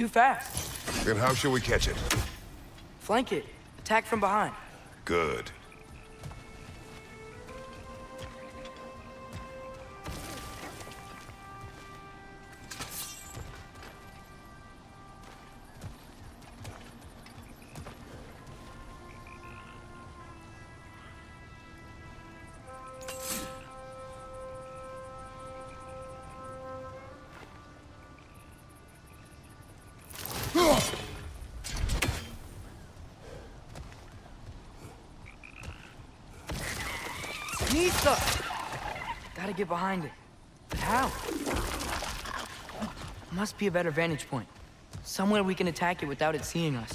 too fast. Then how shall we catch it? Flank it. Attack from behind. Good. Nisa! Gotta get behind it. But how? Must be a better vantage point. Somewhere we can attack it without it seeing us.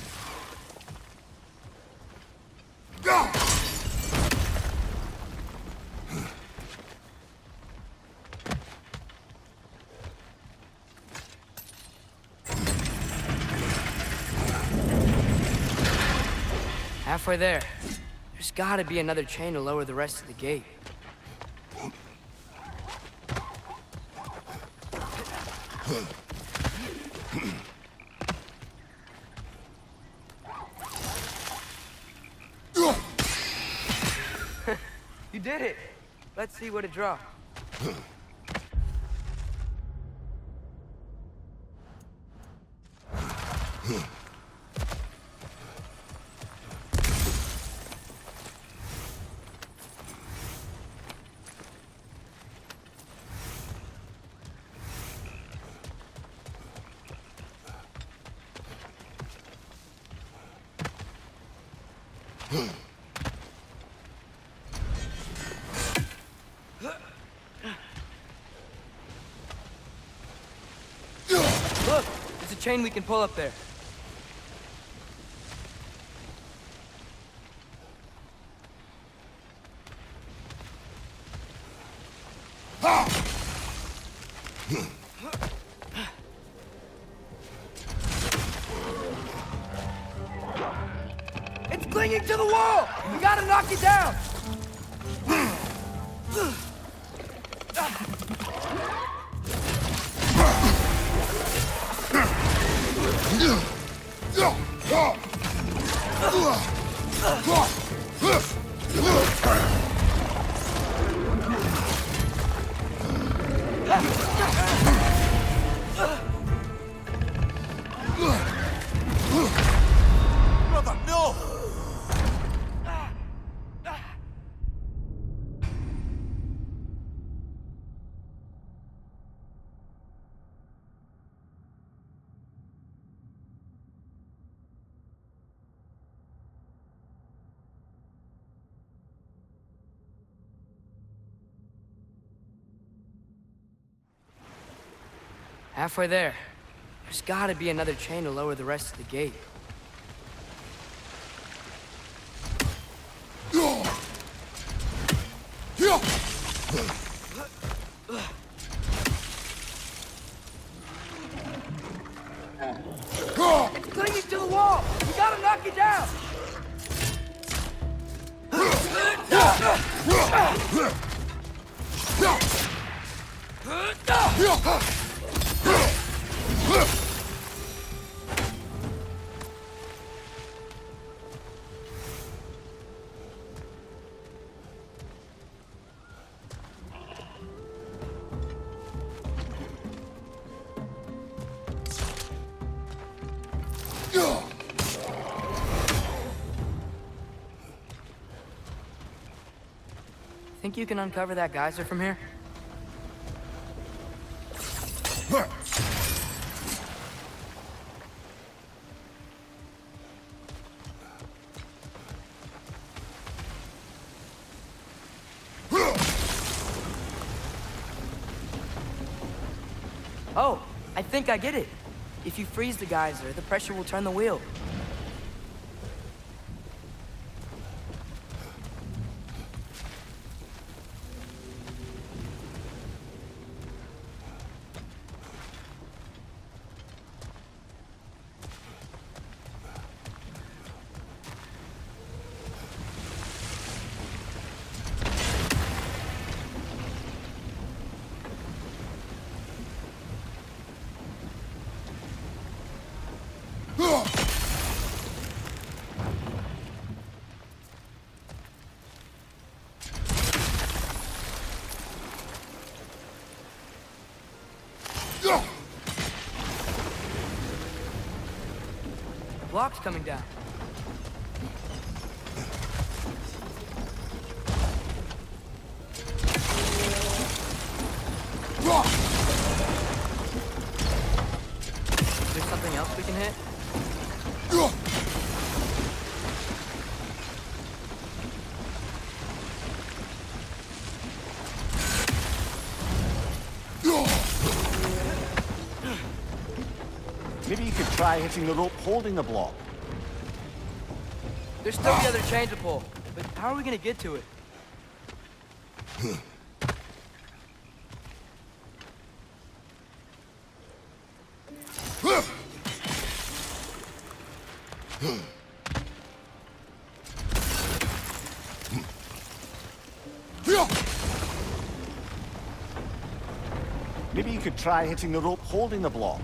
Halfway there. There's gotta be another chain to lower the rest of the gate. You did it! Let's see what it draws. Look! There's a chain we can pull up there. It's clinging to the wall! We gotta knock it down! Brother, no! Halfway there. There's gotta be another chain to lower the rest of the gate. It's clinging to the wall! We gotta knock it down! Think you can uncover that geyser from here? Oh, I think I get it. If you freeze the geyser, the pressure will turn the wheel. blocks coming down. Is there something else we can hit? Maybe you could try hitting the rope holding the block. There's still the other chain to pull, but how are we gonna get to it? Maybe you could try hitting the rope holding the block.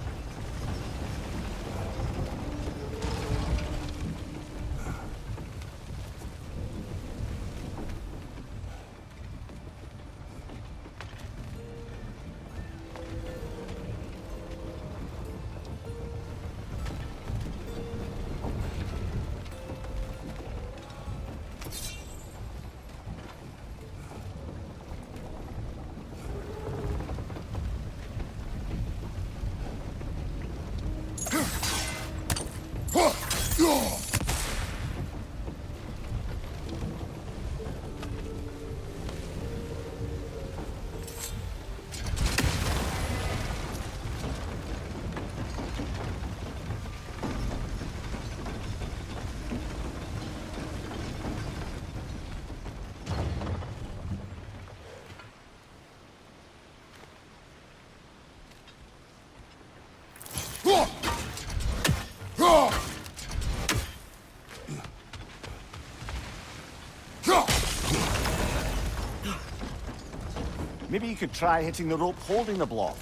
Maybe you could try hitting the rope holding the block.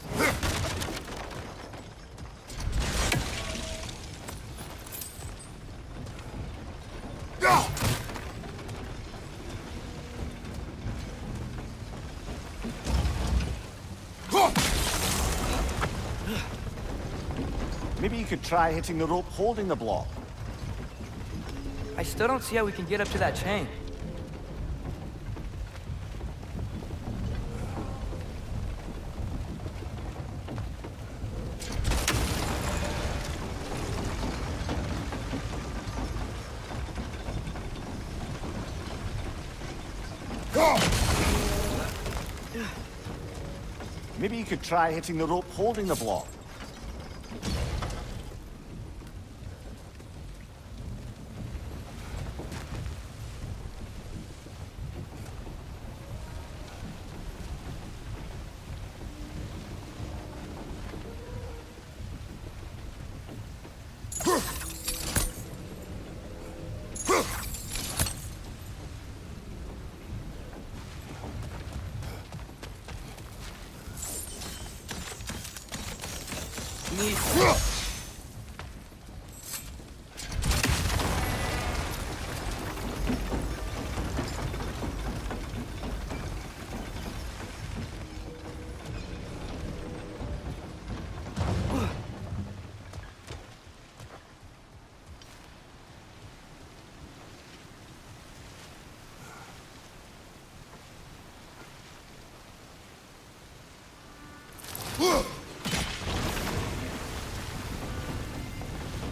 Maybe you could try hitting the rope holding the block. I still don't see how we can get up to that chain. Maybe you could try hitting the rope holding the block.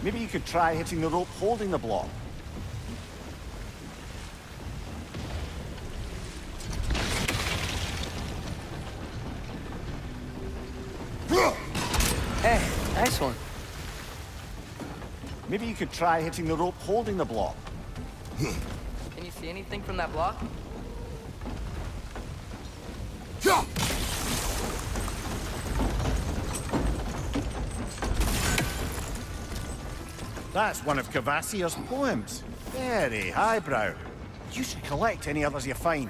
Maybe you could try hitting the rope holding the block. Hey, nice one. Maybe you could try hitting the rope holding the block. Can you see anything from that block? That's one of Cavassier's poems. Very highbrow. You should collect any others you find.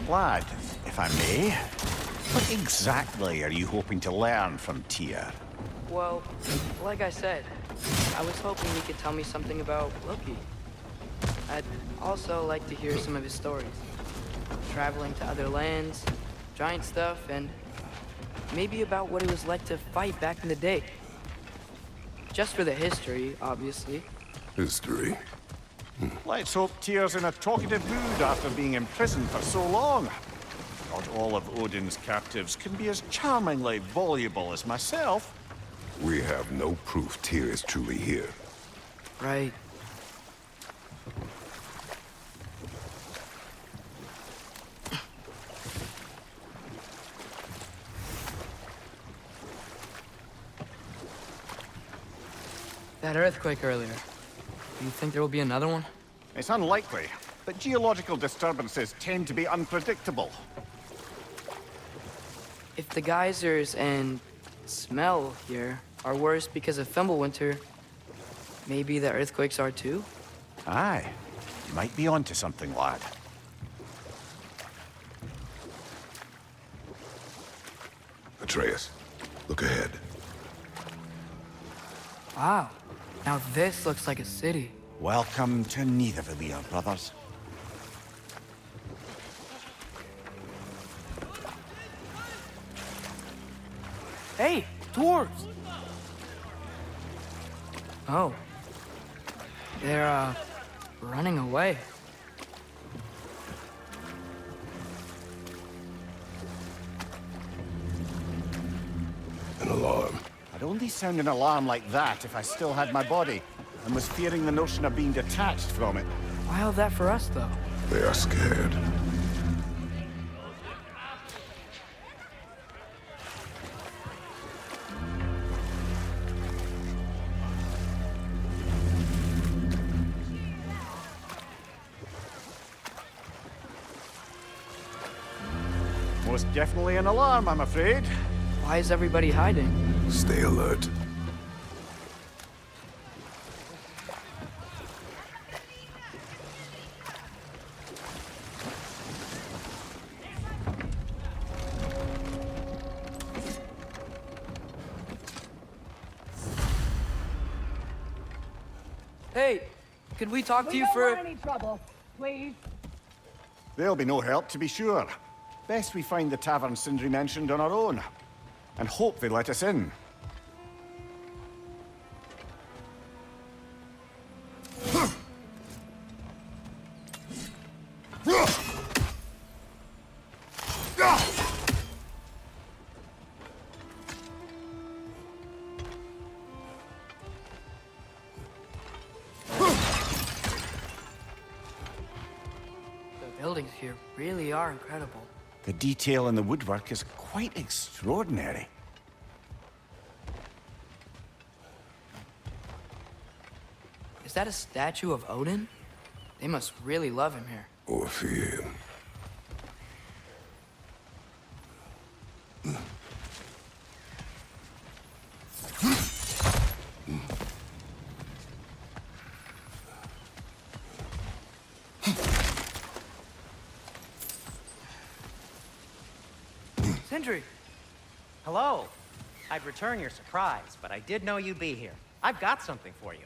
Lad, if I may. What exactly are you hoping to learn from Tyr? Well, like I said, I was hoping he could tell me something about Loki. I'd also like to hear some of his stories. Traveling to other lands, giant stuff, and maybe about what it was like to fight back in the day. Just for the history, obviously. History. Let's hope Tyr's in a talkative mood after being imprisoned for so long. Not all of Odin's captives can be as charmingly voluble as myself. We have no proof Tyr is truly here. Right. That earthquake earlier. Do you think there will be another one? It's unlikely, but geological disturbances tend to be unpredictable. If the geysers and smell here are worse because of Fimbulwinter, maybe the earthquakes are too? Aye. You might be onto something, lad. Atreus, look ahead. Wow. Now this looks like a city. Welcome to Nidavellir, brothers. Hey, dwarves! Oh. They're, running away. An alarm. I'd only sound an alarm like that if I still had my body, and was fearing the notion of being detached from it. Why all that for us, though? They are scared. Most definitely an alarm, I'm afraid. Why is everybody hiding? Stay alert. Hey, could we talk to you don't for... want any trouble, please. There'll be no help, to be sure. Best we find the tavern Sindri mentioned on our own. And hope they let us in. The buildings here really are incredible. The detail in the woodwork is quite extraordinary. Is that a statue of Odin? They must really love him here. Or fear. Sindri! Hello. I'd return your surprise, but I did know you'd be here. I've got something for you.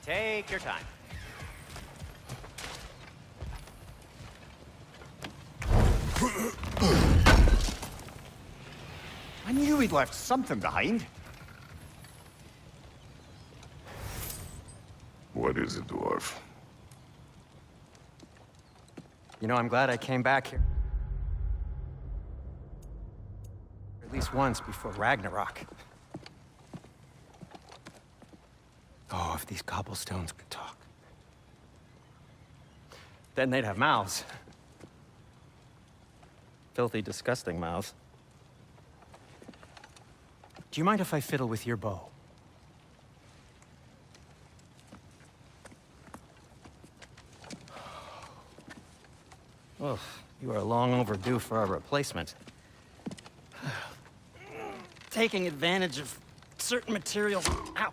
Take your time. I knew he'd left something behind. What is it, dwarf? You know, I'm glad I came back here. At least once before Ragnarok. Oh, if these cobblestones could talk. Then they'd have mouths. Filthy, disgusting mouths. Do you mind if I fiddle with your bow? Oh, you are long overdue for a replacement. Taking advantage of certain materials. Ow!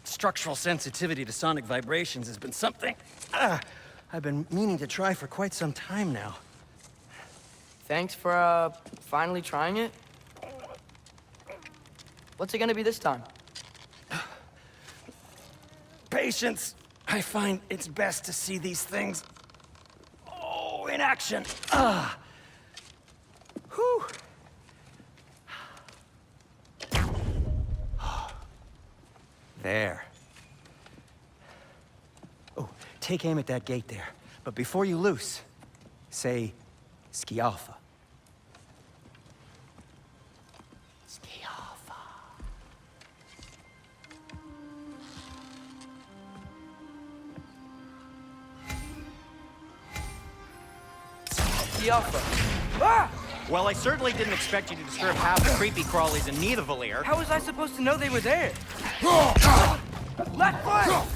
Structural sensitivity to sonic vibrations has been something I've been meaning to try for quite some time now. Thanks for, finally trying it. What's it gonna be this time? Patience. I find it's best to see these things, in action. Whew. There. Oh, take aim at that gate there. But before you loose, say, Ski Alpha. Ski Alpha. The Alpha. Ah! Well, I certainly didn't expect you to disturb half the creepy crawlies in need of a lair. How was I supposed to know they were there? Left foot!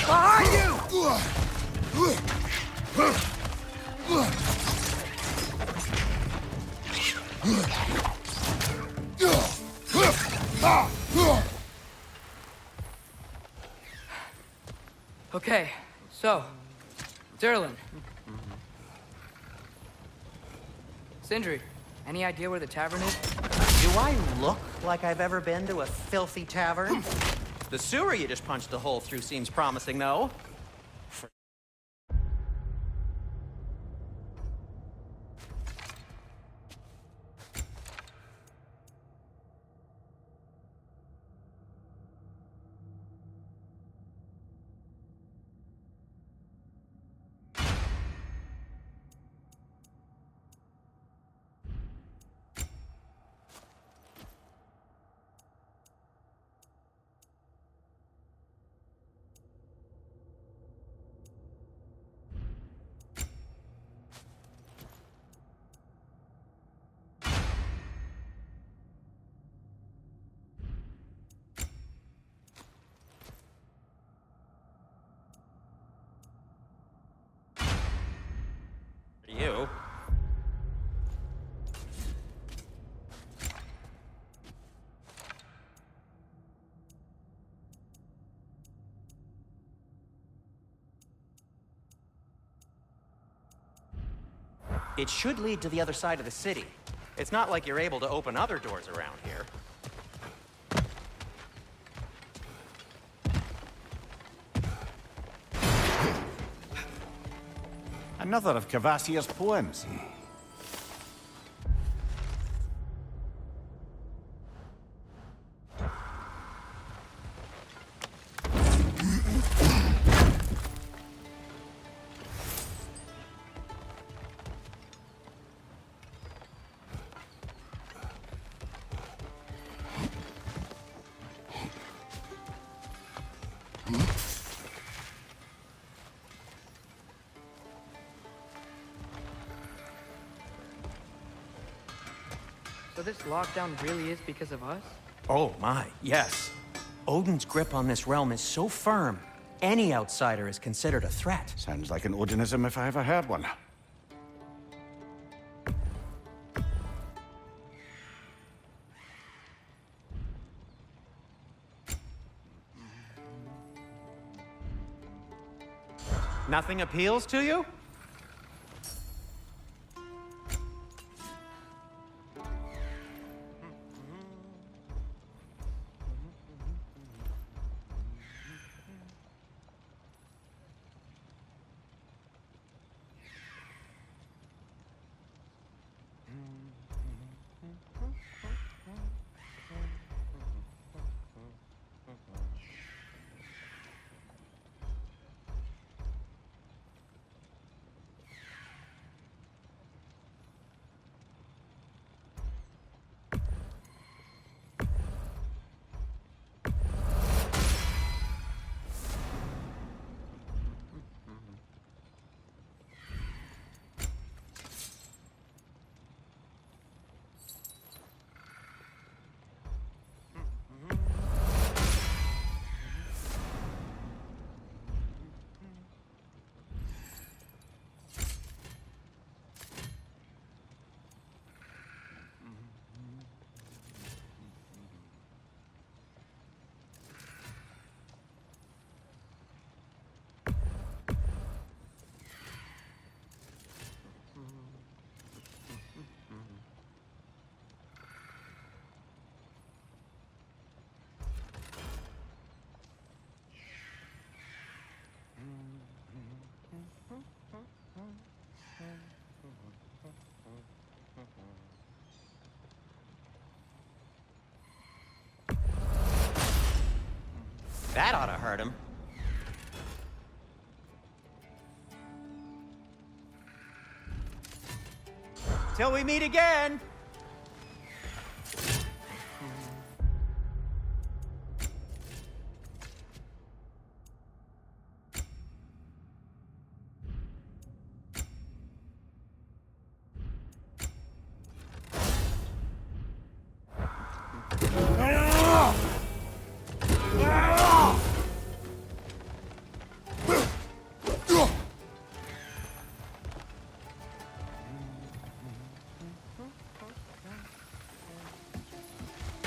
Behind you! Okay, so, Derlin. Sindri, any idea where the tavern is? Do I look like I've ever been to a filthy tavern? The sewer you just punched a hole through seems promising, though. You? It should lead to the other side of the city. It's not like you're able to open other doors around here. Another of Cavassier's poems. So this lockdown really is because of us? Oh my, yes. Odin's grip on this realm is so firm, any outsider is considered a threat. Sounds like an Odinism if I ever heard one. Nothing appeals to you? That ought to hurt him. Till we meet again!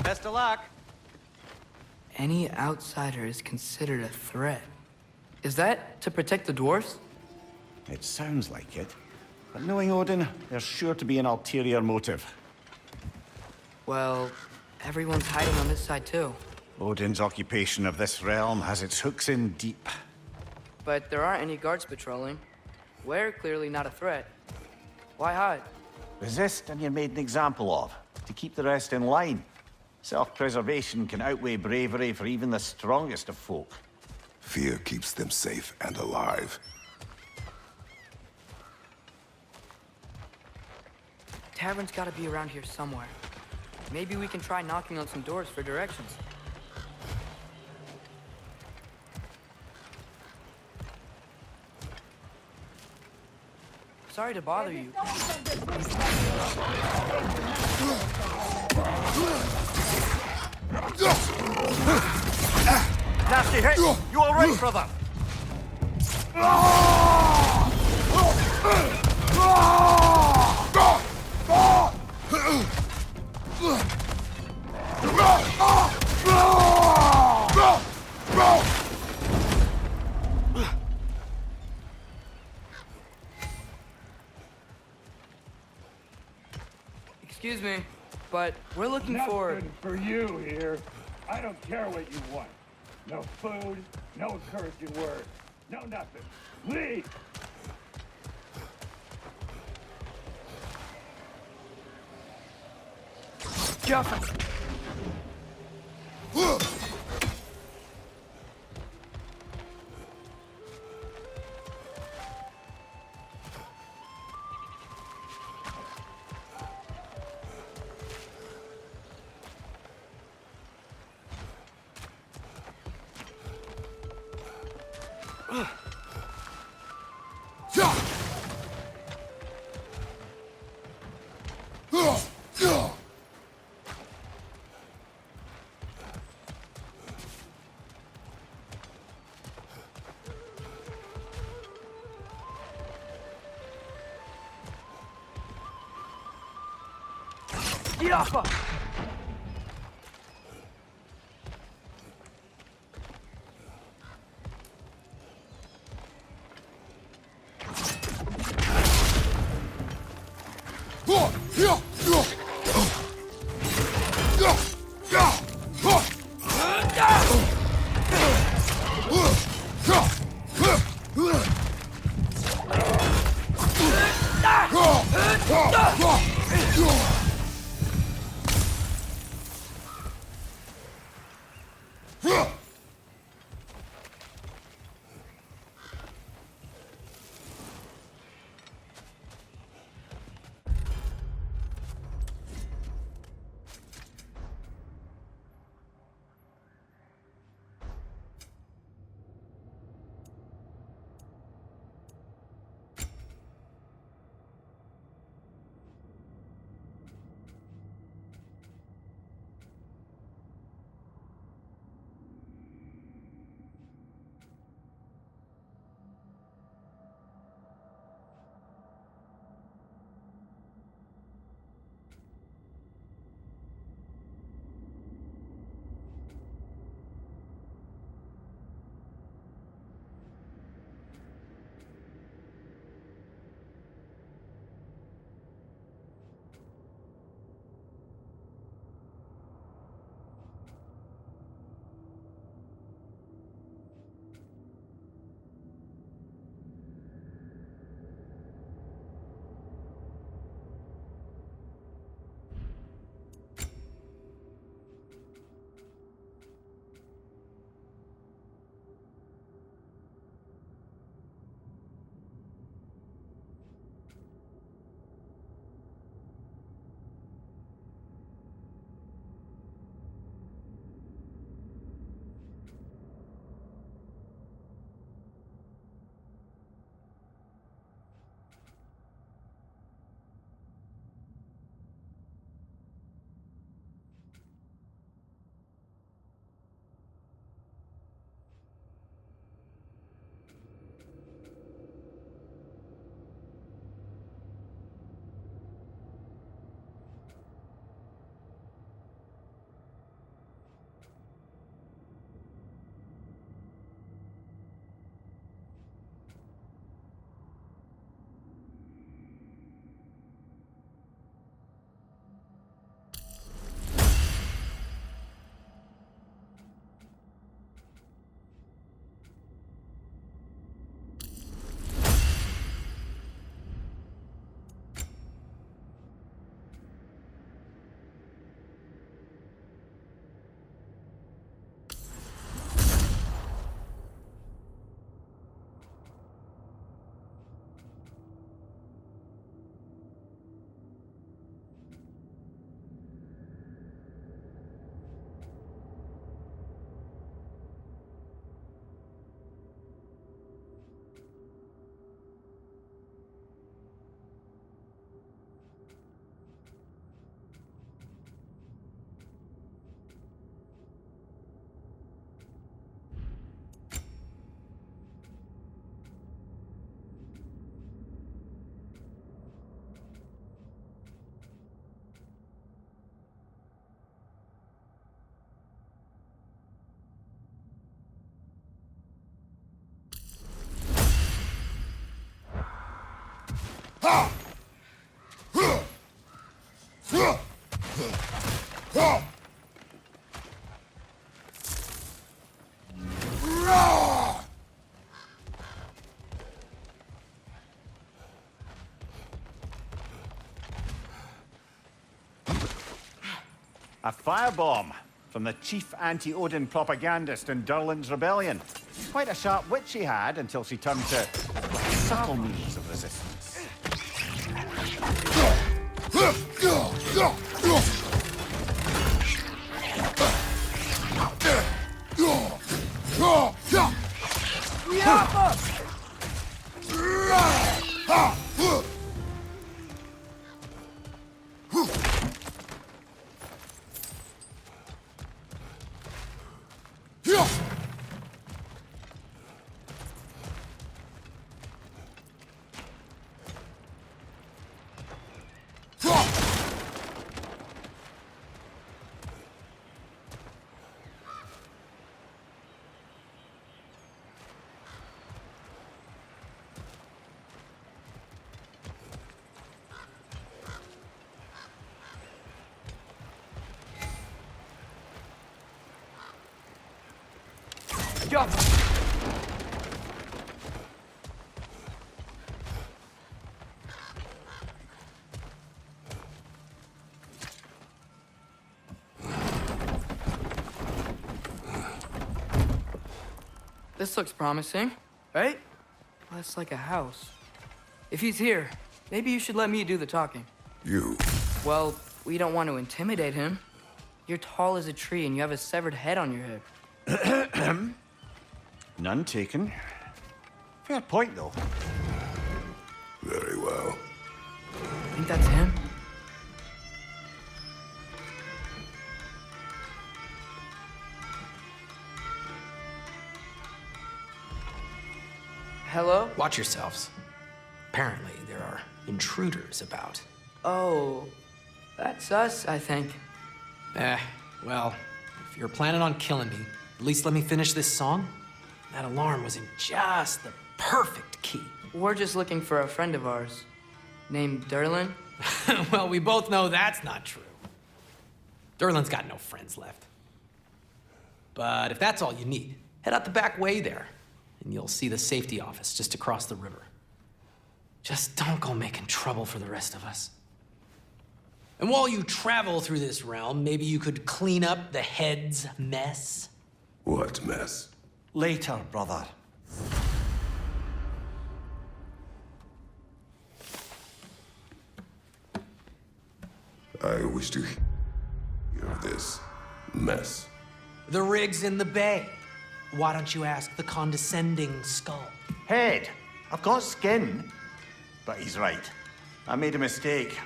Best of luck. Any outsider is considered a threat. Is that to protect the dwarfs? It sounds like it. But knowing Odin, there's sure to be an ulterior motive. Well, everyone's hiding on this side too. Odin's occupation of this realm has its hooks in deep. But there aren't any guards patrolling. We're clearly not a threat. Why hide? Resist and you're made an example of, to keep the rest in line. Self-preservation can outweigh bravery for even the strongest of folk. Fear keeps them safe and alive. Tavern's gotta be around here somewhere. Maybe we can try knocking on some doors for directions. Sorry to bother you. Nasty hit! You all right, brother? Excuse me, but we're looking for... Nothing for you here. I don't care what you want. No food, no encouraging words, no nothing. Leave! Jump! Get off! A firebomb from the chief anti-Odin propagandist in Durlin's rebellion. Quite a sharp wit she had until she turned to subtle means of resistance. This looks promising, right? Well, that's like a house. If he's here, maybe you should let me do the talking. You. Well, we don't want to intimidate him. You're tall as a tree and you have a severed head on your head. None taken. Fair point, though. Very well. Think that's him? Hello? Watch yourselves. Apparently, there are intruders about. Oh, that's us, I think. Well, if you're planning on killing me, at least let me finish this song. That alarm was in just the perfect key. We're just looking for a friend of ours named Durlin. Well, we both know that's not true. Durlin's got no friends left. But if that's all you need, head out the back way there, and you'll see the safety office just across the river. Just don't go making trouble for the rest of us. And while you travel through this realm, maybe you could clean up the head's mess? What mess? Later, brother. I wish to hear this mess. The rig's in the bay. Why don't you ask the condescending skull? Head. I've got skin. But he's right. I made a mistake.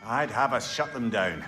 I'd have us shut them down.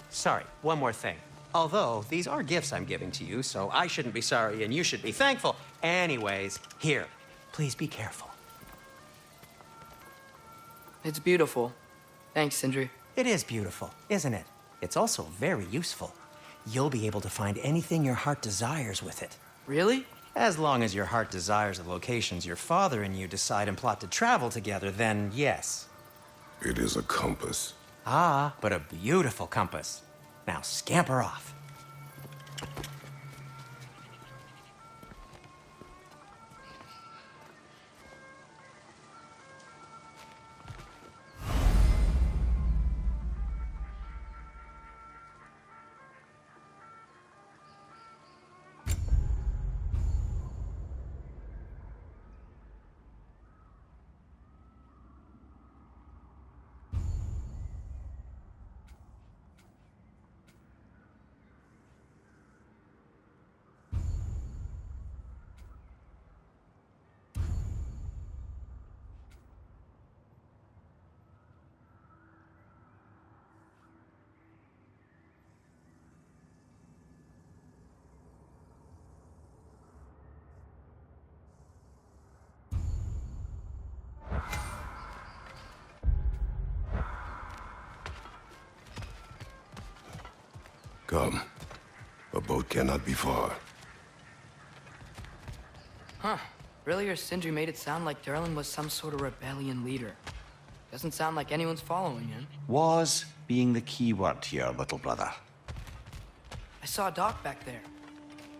Sorry, one more thing. Although, these are gifts I'm giving to you, so I shouldn't be sorry and you should be thankful. Anyways, here, please be careful. It's beautiful. Thanks, Sindri. It is beautiful, isn't it? It's also very useful. You'll be able to find anything your heart desires with it. Really? As long as your heart desires the locations your father and you decide and plot to travel together, then yes. It is a compass. Ah, but a beautiful compass. Now scamper off. Come. A boat cannot be far. Huh. Earlier, Sindri made it sound like Durlin was some sort of rebellion leader. Doesn't sound like anyone's following him. Was being the key word here, little brother. I saw a dock back there.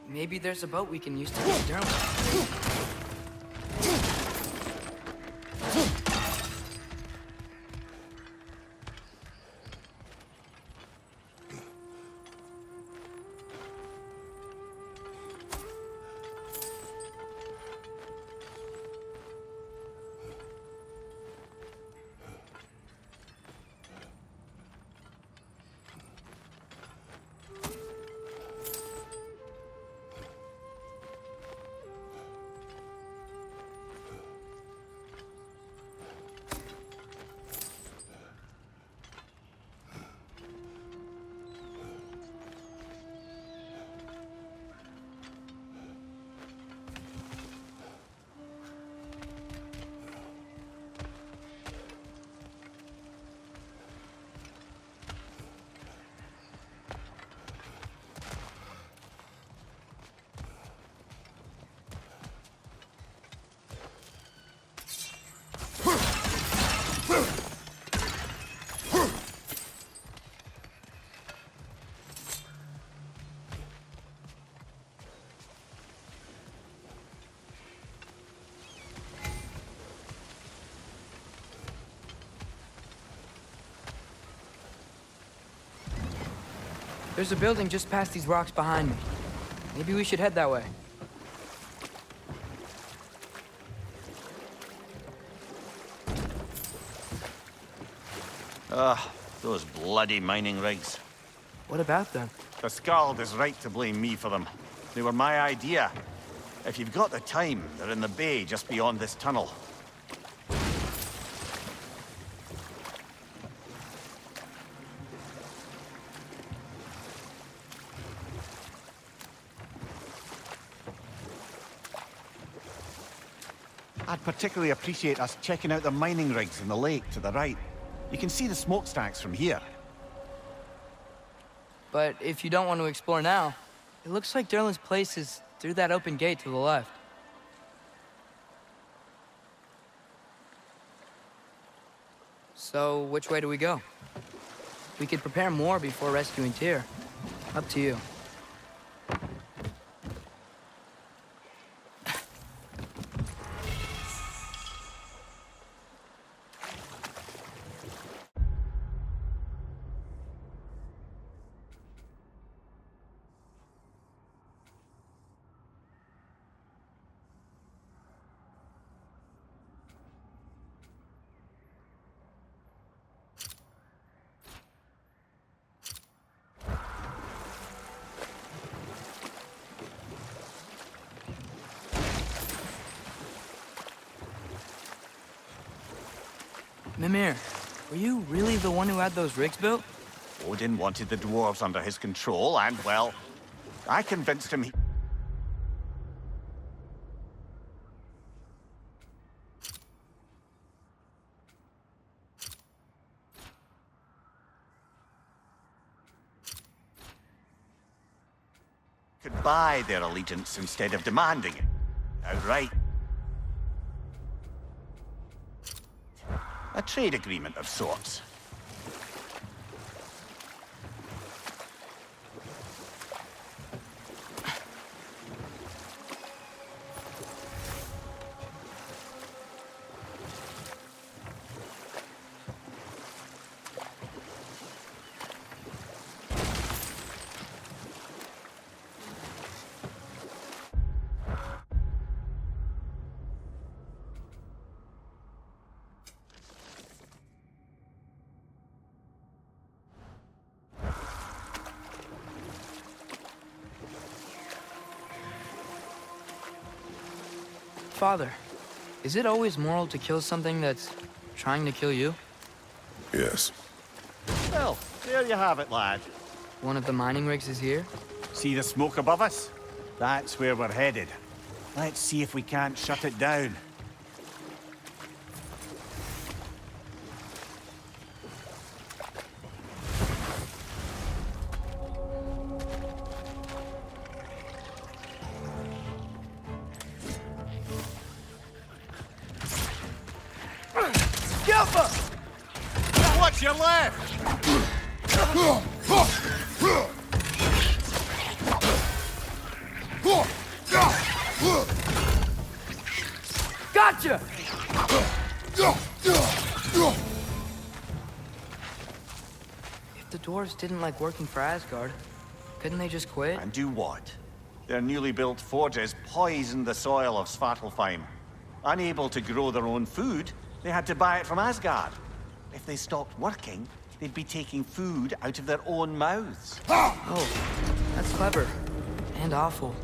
Maybe there's a boat we can use to get Durlin. There's a building just past these rocks behind me. Maybe we should head that way. Those bloody mining rigs. What about them? The Skald is right to blame me for them. They were my idea. If you've got the time, they're in the bay just beyond this tunnel. I'd particularly appreciate us checking out the mining rigs in the lake to the right. You can see the smokestacks from here. But if you don't want to explore now, it looks like Durlin's place is through that open gate to the left. So, which way do we go? We could prepare more before rescuing Tyr. Up to you. Mimir, were you really the one who had those rigs built? Odin wanted the dwarves under his control, and, well, I convinced him he... could buy their allegiance instead of demanding it outright. A trade agreement of sorts. Father, is it always moral to kill something that's trying to kill you? Yes. Well, there you have it, lad. One of the mining rigs is here? See the smoke above us? That's where we're headed. Let's see if we can't shut it down. left! Gotcha! If the dwarves didn't like working for Asgard, couldn't they just quit? And do what? Their newly built forges poisoned the soil of Svartalfheim. Unable to grow their own food, they had to buy it from Asgard. If they stopped working, they'd be taking food out of their own mouths. Oh, that's clever. And awful.